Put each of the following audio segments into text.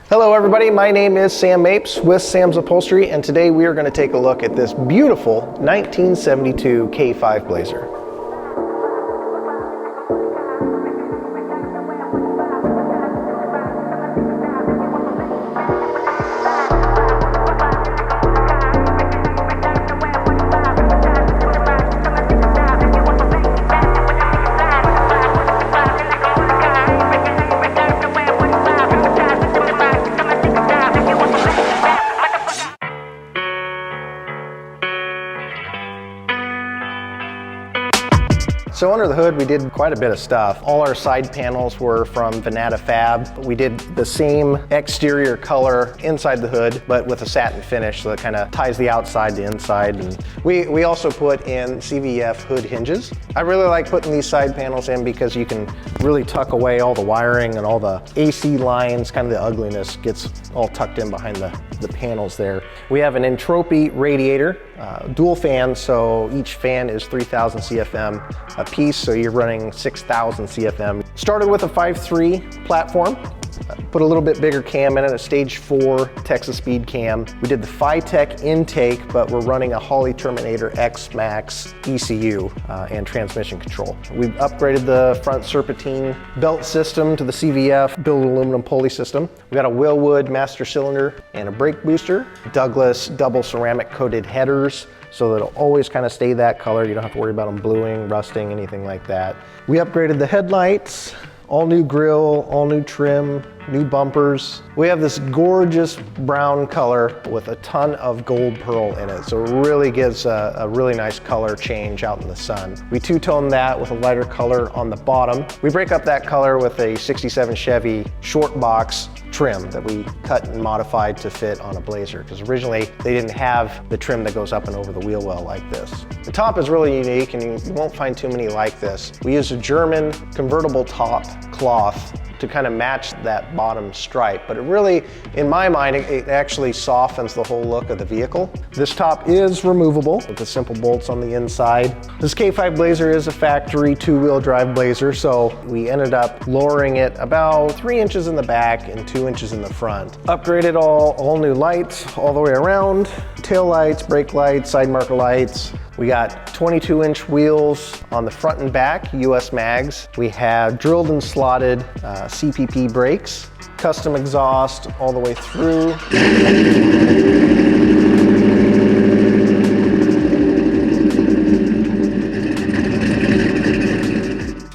Hello everybody, my name is Sam Mapes with Sam's Upholstery, and today we are going to take a look at this beautiful 1972 K5 Blazer. So under the hood, we did quite a bit of stuff. All our side panels were from Venata Fab. We did the same exterior color inside the hood, but with a satin finish, so it kind of ties the outside to inside. And we also put in CVF hood hinges. I really like putting these side panels in because you can really tuck away all the wiring and all the AC lines, kind of the ugliness gets all tucked in behind the panels there. We have an Entropy radiator, dual fan, so each fan is 3,000 CFM a piece, so you're running 6,000 CFM. Started with a 5.3 platform, put a little bit bigger cam in it, a stage 4 Texas speed cam. We did the Phi-Tech intake, but we're running a Holley Terminator X Max ECU and transmission control. We've upgraded the front serpentine belt system to the CVF billet aluminum pulley system. We got a Wilwood master cylinder and a brake booster, Douglas double ceramic coated headers, so that it'll always kind of stay that color. You don't have to worry about them bluing, rusting, anything like that. We upgraded the headlights, all new grille, all new trim, new bumpers. We have this gorgeous brown color with a ton of gold pearl in it, so it really gives a really nice color change out in the sun. We two-tone that with a lighter color on the bottom. We break up that color with a 67 Chevy short box trim that we cut and modified to fit on a Blazer, because originally they didn't have the trim that goes up and over the wheel well like this. The top is really unique, and you won't find too many like this. We use a German convertible top cloth to kind of match that bottom stripe, but it really, in my mind, it actually softens the whole look of the vehicle. This top is removable with the simple bolts on the inside. This K5 Blazer is a factory two-wheel drive Blazer, so we ended up lowering it about 3 inches in the back and 2 inches in the front. Upgraded all new lights all the way around, tail lights, brake lights, side marker lights. We got 22-inch wheels on the front and back, US mags. We have drilled and slotted CPP brakes, custom exhaust all the way through.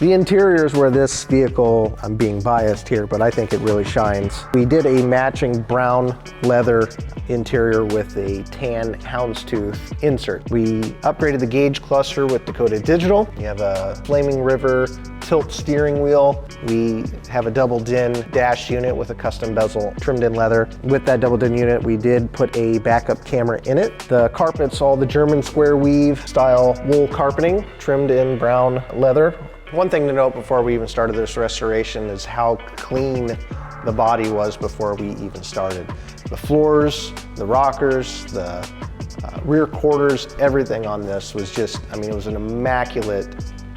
The interior is where this vehicle, I'm being biased here, but I think it really shines. We did a matching brown leather interior with a tan houndstooth insert. We upgraded the gauge cluster with Dakota Digital. We have a Flaming River tilt steering wheel. We have a double din dash unit with a custom bezel trimmed in leather. With that double din unit, we did put a backup camera in it. The carpet's all the German square weave style wool carpeting, trimmed in brown leather. One thing to note before we even started this restoration is how clean the body was before we even started. The floors, the rockers, the rear quarters, everything on this was just, I mean, it was an immaculate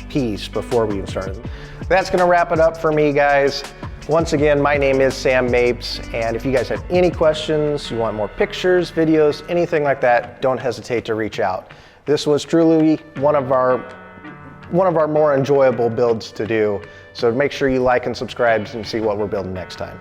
piece before we even started. That's gonna wrap it up for me, guys. Once again, my name is Sam Mapes, and if you guys have any questions, you want more pictures, videos, anything like that, don't hesitate to reach out. This was truly one of our more enjoyable builds to do. So make sure you like and subscribe and see what we're building next time.